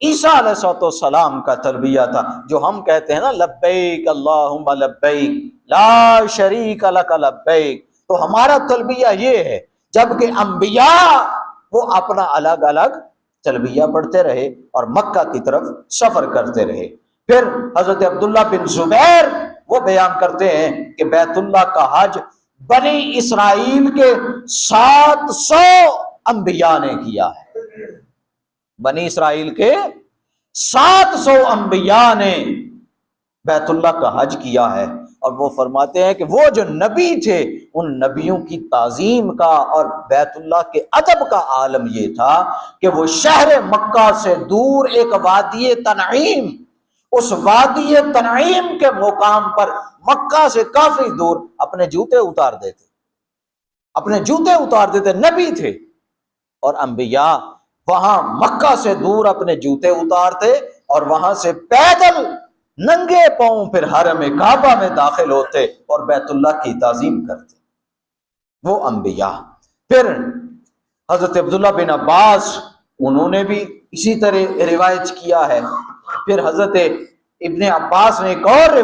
عیسیٰ علیہ السلام کا تلبیہ تھا، جو ہم کہتے ہیں نا لبیک اللہم لبیک لا شریک لک لبیک، تو ہمارا تلبیہ یہ ہے۔ جبکہ انبیاء وہ اپنا الگ الگ تلبیہ پڑھتے رہے اور مکہ کی طرف سفر کرتے رہے۔ پھر حضرت عبداللہ بن زبیر وہ بیان کرتے ہیں کہ بیت اللہ کا حج بنی اسرائیل کے 700 انبیاء نے کیا ہے، بنی اسرائیل کے 700 انبیاء نے بیت اللہ کا حج کیا ہے۔ اور وہ فرماتے ہیں کہ وہ جو نبی تھے ان نبیوں کی تعظیم کا اور بیت اللہ کے ادب کا عالم یہ تھا کہ وہ شہر مکہ سے دور ایک وادی تنعیم، اس وادی تنعیم کے مقام پر مکہ سے کافی دور اپنے جوتے اتار دیتے، اپنے جوتے اتار دیتے، نبی تھے اور انبیاء وہاں مکہ سے دور اپنے جوتے اتارتے اور وہاں سے پیدل ننگے پاؤں پھر حرم کعبہ میں داخل ہوتے اور بیت اللہ کی تعظیم کرتے، وہ انبیاء۔ پھر حضرت عبداللہ بن عباس انہوں نے بھی اسی طرح روایت کیا ہے۔ پھر حضرت ابن عباس نے ایک اور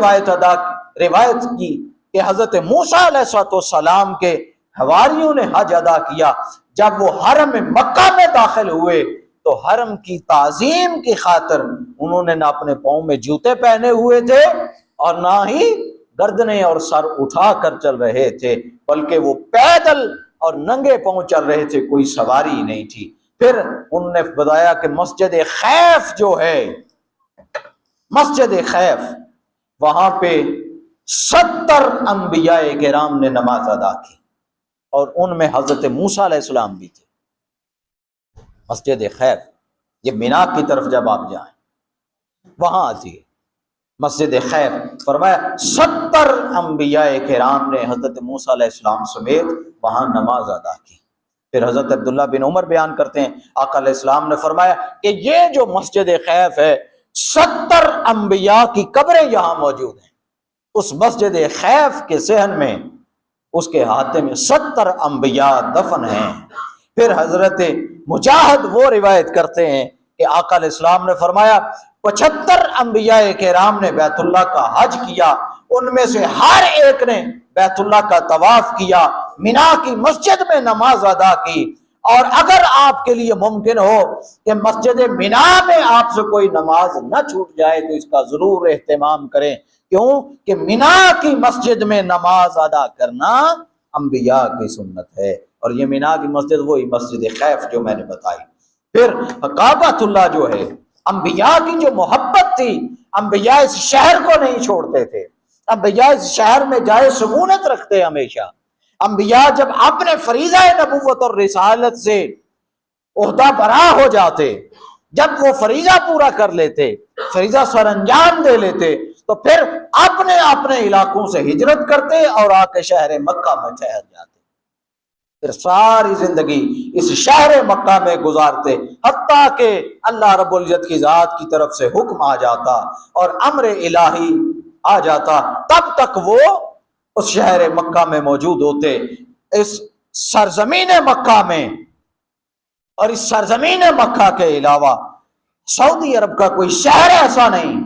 روایت کی کہ حضرت موسیٰ علیہ السلام کے حواریوں نے حج ادا کیا، جب وہ حرم مکہ میں داخل ہوئے تو حرم کی تعظیم کی خاطر انہوں نے نہ اپنے پاؤں میں جوتے پہنے ہوئے تھے اور نہ ہی گردنیں اور سر اٹھا کر چل رہے تھے، بلکہ وہ پیدل اور ننگے پاؤں چل رہے تھے، کوئی سواری نہیں تھی۔ پھر انہوں نے بتایا کہ مسجد خیف جو ہے، مسجد خیف، وہاں پہ 70 انبیاء کرام نے نماز ادا کی اور ان میں حضرت موسیٰ علیہ السلام بھی تھے۔ مسجد خیف یہ مینا کی طرف جب آپ جائیں وہاں آتی ہے مسجد خیف، فرمایا 70 انبیاء کرام نے حضرت موسیٰ علیہ السلام سمیت وہاں نماز ادا کی۔ پھر حضرت عبداللہ بن عمر بیان کرتے ہیں آقا علیہ السلام نے فرمایا کہ یہ جو مسجد خیف ہے 70 انبیاء کی قبریں یہاں موجود ہیں، اس مسجد خیف کے صحن میں اس کے احاطے میں 70 انبیاء دفن ہیں۔ پھر حضرت مجاہد وہ روایت کرتے ہیں کہ آقا علیہ السلام نے فرمایا 75 انبیاء کرام نے بیت اللہ کا حج کیا، ان میں سے ہر ایک نے بیت اللہ کا طواف کیا، مینا کی مسجد میں نماز ادا کی، اور اگر آپ کے لیے ممکن ہو کہ مسجد مینا میں آپ سے کوئی نماز نہ چھوٹ جائے تو اس کا ضرور اہتمام کریں، کیوں کہ مینا کی مسجد میں نماز ادا کرنا انبیاء کی سنت ہے، اور یہ مینا کی مسجد وہی مسجد خیف جو میں نے بتائی۔ پھر کعبۃ اللہ جو ہے، انبیاء کی جو محبت تھی، انبیاء اس شہر کو نہیں چھوڑتے تھے، انبیاء اس شہر میں جائے سکونت رکھتے ہمیشہ۔ انبیاء جب اپنے فریضہ نبوت اور رسالت سے عہدہ برا ہو جاتے، جب وہ فریضہ پورا کر لیتے، فریضہ سر انجام دے لیتے، تو پھر اپنے اپنے علاقوں سے ہجرت کرتے اور آ کے شہر مکہ میں ٹھہر جاتے، پھر ساری زندگی اس شہر مکہ میں گزارتے، حتیٰ کہ اللہ رب العزت کی ذات کی طرف سے حکم آ جاتا اور امر الہی آ جاتا، تب تک وہ اس شہر مکہ میں موجود ہوتے، اس سرزمین مکہ میں۔ اور اس سرزمین مکہ کے علاوہ سعودی عرب کا کوئی شہر ایسا نہیں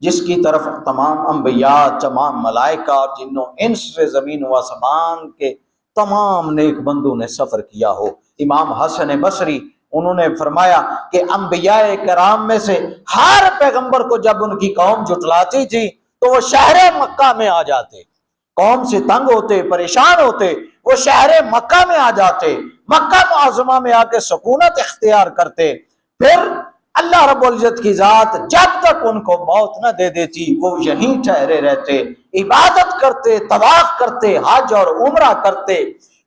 جس کی طرف تمام انبیاء، تمام ملائکہ اور جنوں انس سے زمین و آسمان کے تمام نیک بندوں نے سفر کیا ہو۔ امام حسن بصری انہوں نے فرمایا کہ انبیاء کرام میں سے ہر پیغمبر کو جب ان کی قوم جھٹلاتی تھی تو وہ شہر مکہ میں آ جاتے، قوم سے تنگ ہوتے، پریشان ہوتے، وہ شہر مکہ میں آ جاتے، مکہ معظمہ میں آ کے سکونت اختیار کرتے، پھر اللہ رب العزت کی ذات جب تک ان کو موت نہ دے دیتی وہ یہیں ٹھہرے رہتے، عبادت کرتے، طواف کرتے، حج اور عمرہ کرتے،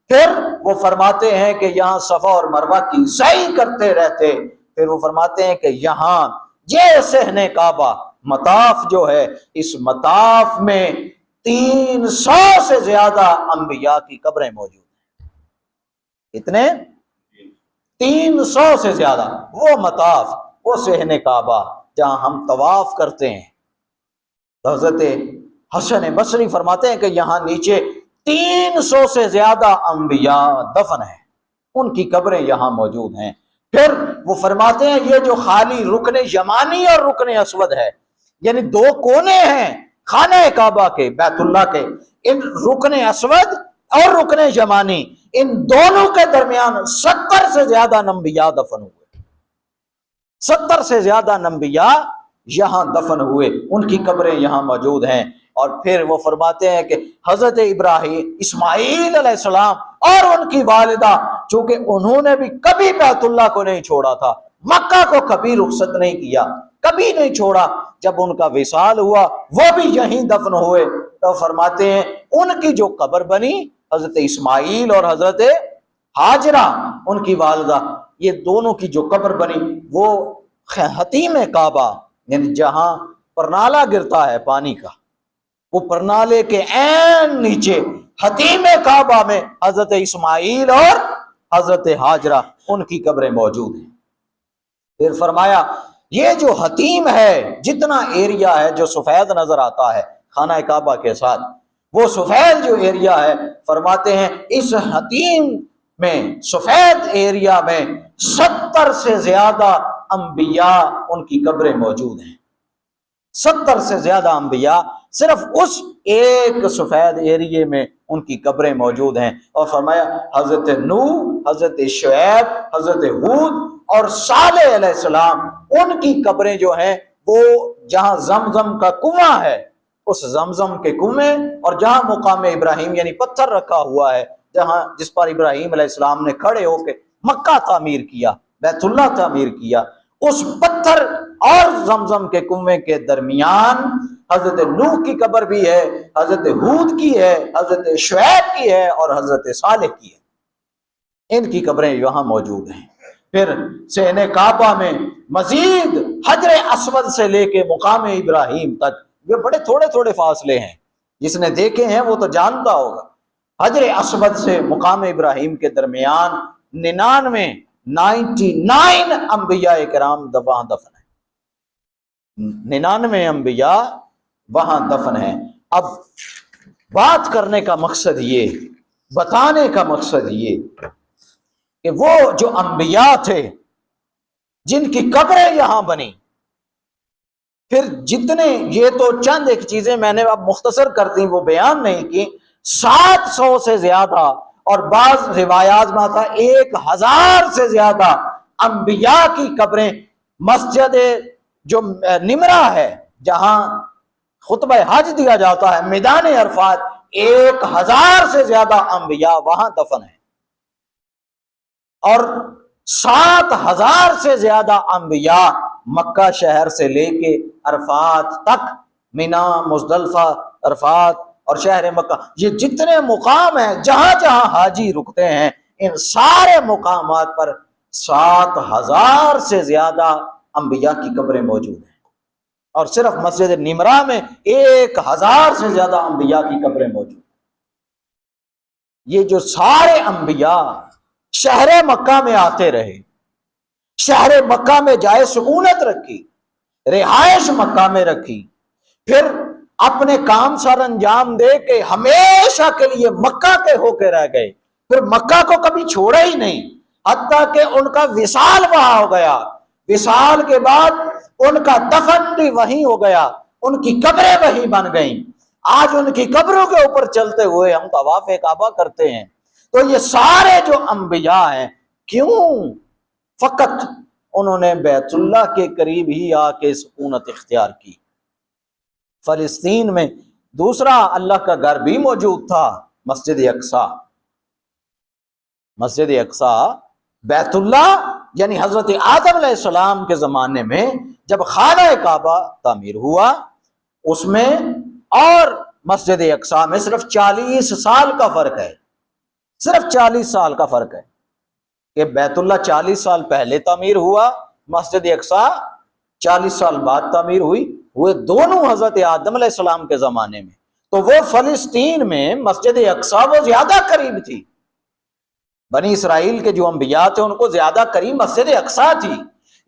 پھر وہ فرماتے ہیں کہ یہاں صفا اور مروہ کی سعی کرتے رہتے، پھر وہ فرماتے ہیں کہ یہاں یہ صحن کعبہ مطاف جو ہے، اس مطاف میں 300 سے زیادہ انبیاء کی قبریں موجود ہیں۔ کتنے؟ 300 سے زیادہ۔ وہ مطاف، وہ صحن کعبہ جہاں ہم طواف کرتے ہیں، حضرت حسن بصری فرماتے ہیں کہ یہاں نیچے 300 سے زیادہ انبیاء دفن ہیں، ان کی قبریں یہاں موجود ہیں۔ پھر وہ فرماتے ہیں یہ جو خالی رکن یمانی اور رکن اسود ہے، یعنی 2 کونے ہیں خانہ کعبہ کے، بیت اللہ کے، ان رکن اسود اور رکن یمانی، ان دونوں کے درمیان 70 سے زیادہ انبیاء دفن ہوئے، 70 سے زیادہ انبیاء یہاں دفن ہوئے، ان کی قبریں یہاں موجود ہیں۔ اور پھر وہ فرماتے ہیں کہ حضرت ابراہیم، اسماعیل علیہ السلام اور ان کی والدہ، چونکہ انہوں نے بھی کبھی بیت اللہ کو نہیں چھوڑا تھا، مکہ کو کبھی رخصت نہیں کیا، کبھی نہیں چھوڑا، جب ان کا وصال ہوا وہ بھی یہیں دفن ہوئے، تو فرماتے ہیں ان کی جو قبر بنی، حضرت اسماعیل اور حضرت ہاجرہ ان کی والدہ، یہ دونوں کی جو قبر بنی وہ حتیم کعبہ، یعنی جہاں پرنالہ گرتا ہے پانی کا، وہ پرنالے کے عین نیچے حتیم کعبہ میں حضرت اسماعیل اور حضرت ہاجرہ ان کی قبریں موجود ہیں۔ پھر فرمایا یہ جو حتیم ہے، جتنا ایریا ہے جو سفید نظر آتا ہے خانہ کعبہ کے ساتھ، وہ سفید جو ایریا ہے، فرماتے ہیں اس حتیم میں، سفید ایریا میں 70 سے زیادہ انبیاء ان کی قبریں موجود ہیں، 70 سے زیادہ انبیاء صرف اس ایک سفید ایریے میں ان کی قبریں موجود ہیں۔ اور فرمایا حضرت نوح، حضرت شعیب، حضرت ہود اور صالح علیہ السلام، ان کی قبریں جو ہیں وہ جہاں زمزم کا کنواں ہے، اس زمزم کے کنویں، اور جہاں مقام ابراہیم یعنی پتھر رکھا ہوا ہے، جہاں جس پر ابراہیم علیہ السلام نے کھڑے ہو کے مکہ تعمیر کیا، بیت اللہ تعمیر کیا، اس پتھر اور زمزم کے کنویں کے درمیان حضرت نوح کی قبر بھی ہے، حضرت ہود کی ہے، حضرت شعیب کی ہے اور حضرت صالح کی ہے، ان کی قبریں یہاں موجود ہیں۔ پھر صحن کعبہ میں مزید حجر اسود سے لے کے مقام ابراہیم تک، یہ بڑے تھوڑے تھوڑے فاصلے ہیں، جس نے دیکھے ہیں وہ تو جانتا ہوگا، حجر اسود سے مقام ابراہیم کے درمیان 99 انبیاء کرام وہاں دفن ہیں، 99 انبیاء وہاں دفن ہیں۔ اب بات کرنے کا مقصد یہ، بتانے کا مقصد یہ کہ وہ جو انبیاء تھے جن کی قبریں یہاں بنی، پھر جتنے، یہ تو چند ایک چیزیں میں نے اب مختصر کر دی، وہ بیان نہیں کی، 700 سے زیادہ، اور بعض روایات میں آتا 1000 سے زیادہ انبیاء کی قبریں مسجد جو نمرہ ہے جہاں خطبہ حج دیا جاتا ہے، میدان عرفات، 1000 سے زیادہ انبیاء وہاں دفن ہیں، اور 7000 سے زیادہ انبیاء مکہ شہر سے لے کے عرفات تک، مینا، مزدلفہ، عرفات اور شہر مکہ، یہ جتنے مقام ہیں جہاں جہاں حاجی رکتے ہیں، ان سارے مقامات پر 7000 سے زیادہ انبیاء کی قبریں موجود ہیں، اور صرف مسجد نمرہ میں 1000 سے زیادہ انبیاء کی قبریں موجود ہیں۔ یہ جو سارے انبیاء شہر مکہ میں آتے رہے، شہر مکہ میں جائے سکونت رکھی، رہائش مکہ میں رکھی، پھر اپنے کام سر انجام دے کے ہمیشہ کے لیے مکہ کے ہو کے رہ گئے، پھر مکہ کو کبھی چھوڑا ہی نہیں، حتیٰ کہ ان کا وصال وہاں ہو گیا، وصال کے بعد ان کا دفن بھی وہیں ہو گیا، ان کی قبریں وہیں بن گئیں۔ آج ان کی قبروں کے اوپر چلتے ہوئے ہم طواف کعبہ کرتے ہیں۔ تو یہ سارے جو انبیاء ہیں، کیوں فقط انہوں نے بیت اللہ کے قریب ہی آ کے سکونت اختیار کی۔ فلسطین میں دوسرا اللہ کا گھر بھی موجود تھا، مسجد اقصی۔ مسجد اقصی بیت اللہ یعنی حضرت آدم علیہ السلام کے زمانے میں جب خانہ کعبہ تعمیر ہوا، اس میں اور مسجد اقصی میں صرف 40 سال کا فرق ہے، صرف 40 سال کا فرق ہے کہ بیت اللہ 40 سال پہلے تعمیر ہوا، مسجد اقصی 40 سال بعد تعمیر ہوئے دونوں حضرت آدم علیہ السلام کے زمانے میں۔ تو وہ فلسطین میں مسجد اقصی وہ زیادہ قریب تھی، بنی اسرائیل کے جو انبیاء تھے ان کو زیادہ قریب مسجد اقصی تھی،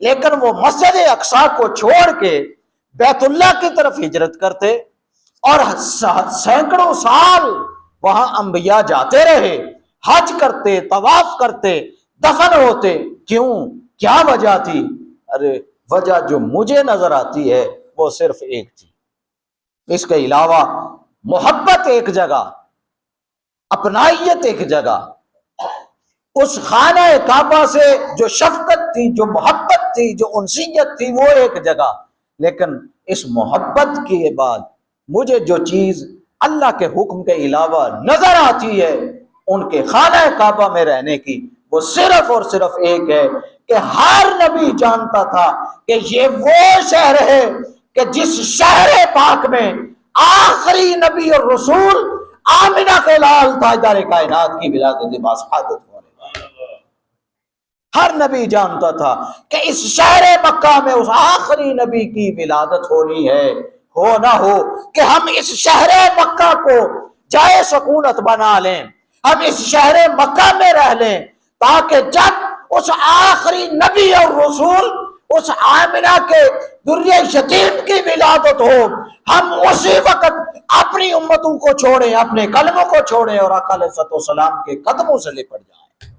لیکن وہ مسجد اقصی کو چھوڑ کے بیت اللہ کی طرف ہجرت کرتے اور سینکڑوں سال وہاں انبیاء جاتے رہے، حج کرتے، طواف کرتے، دفن ہوتے۔ کیوں؟ کیا وجہ تھی؟ ارے وجہ جو مجھے نظر آتی ہے وہ صرف ایک تھی، اس کے علاوہ محبت ایک جگہ، اپنائیت ایک جگہ، اس خانہ کعبہ سے جو شفقت تھی، جو محبت تھی، جو انسیت تھی، وہ ایک جگہ۔ لیکن اس محبت کے بعد مجھے جو چیز اللہ کے حکم کے علاوہ نظر آتی ہے ان کے خانہ کعبہ میں رہنے کی، وہ صرف اور صرف ایک ہے کہ ہر نبی جانتا تھا کہ یہ وہ شہر ہے کہ جس شہر پاک میں آخری نبی اور رسول آمنہ کے لال تاجدار کائنات کی ولادت باصحادت ہونے والی۔ ہر نبی جانتا تھا کہ اس شہر مکہ میں اس آخری نبی کی ولادت ہونی ہے۔ ہو نہ ہو کہ ہم اس شہر مکہ کو جائے سکونت بنا لیں، ہم اس شہر مکہ میں رہ لیں، تاکہ جب اس آخری نبی اور رسول اس آمنہ کے ذریہ یتیم کی ولادت ہو، ہم اسی وقت اپنی امتوں کو چھوڑیں، اپنے کلموں کو چھوڑیں اور آقا علیہ السلام کے قدموں سے لپٹ جائیں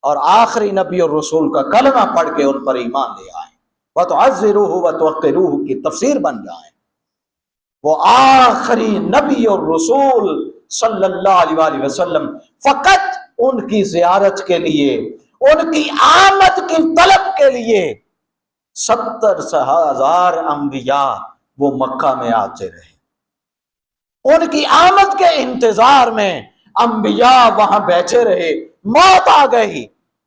اور آخری نبی اور رسول کا کلمہ پڑھ کے ان پر ایمان لے آئیں، وَتُعَزِّرُوهُ وَتُوَقِّرُوهُ کی تفسیر بن جائیں۔ وہ آخری نبی اور رسول صلی اللہ علیہ وآلہ وسلم فقط ان کی زیارت کے لیے، ان کی آمد کی طلب کے لیے 70,000 انبیاء وہ مکہ میں آتے رہے، ان کی آمد کے انتظار میں انبیاء وہاں بیٹھے رہے، موت آ گئی،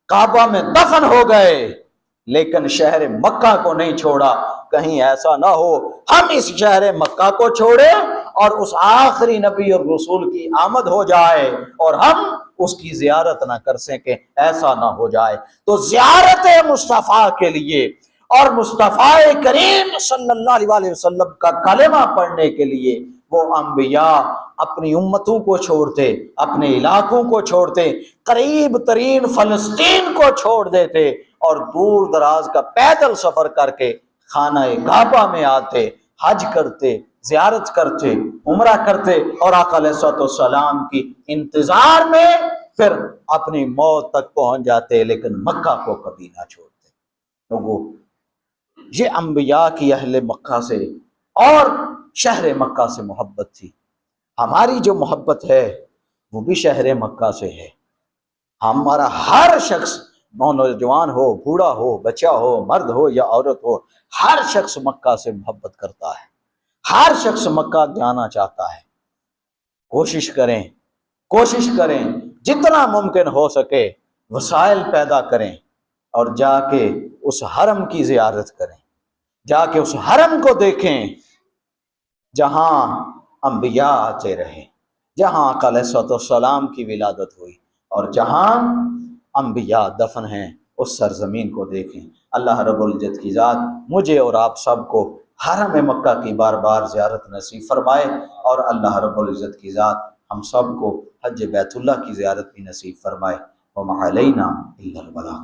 کعبہ میں دفن ہو گئے، لیکن شہر مکہ کو نہیں چھوڑا۔ کہیں ایسا نہ ہو ہم اس شہر مکہ کو چھوڑیں اور اس آخری نبی اور رسول کی آمد ہو جائے اور ہم اس کی زیارت نہ کر سکیں، ایسا نہ ہو جائے۔ تو زیارت مصطفیٰ کے لیے اور مصطفیٰ کریم صلی اللہ علیہ وآلہ وسلم کا کلمہ پڑھنے کے لیے وہ انبیاء اپنی امتوں کو چھوڑتے، اپنے علاقوں کو چھوڑتے، قریب ترین فلسطین کو چھوڑ دیتے اور دور دراز کا پیدل سفر کر کے خانہ کعبہ میں آتے، حج کرتے، زیارت کرتے، عمرہ کرتے اور آقا علیہ السلام کی انتظار میں پھر اپنی موت تک پہنچ جاتے، لیکن مکہ کو کبھی نہ چھوڑتے۔ لوگوں، یہ انبیاء کی اہل مکہ سے اور شہر مکہ سے محبت تھی۔ ہماری جو محبت ہے وہ بھی شہر مکہ سے ہے۔ ہمارا ہر شخص، نوجوان ہو، بوڑھا ہو، بچہ ہو، مرد ہو یا عورت ہو، ہر شخص مکہ سے محبت کرتا ہے، ہر شخص مکہ جانا چاہتا ہے۔ کوشش کریں جتنا ممکن ہو سکے وسائل پیدا کریں اور جا کے اس حرم کی زیارت کریں، جا کے اس حرم کو دیکھیں جہاں انبیاء آتے رہے، جہاں آقا علیہ السلام کی ولادت ہوئی اور جہاں انبیاء دفن ہیں، اس سرزمین کو دیکھیں۔ اللہ رب العزت کی ذات مجھے اور آپ سب کو حرم مکہ کی بار بار زیارت نصیب فرمائے اور اللہ رب العزت کی ذات ہم سب کو حج بیت اللہ کی زیارت بھی نصیب فرمائے۔ وما علینا الا البلاغ۔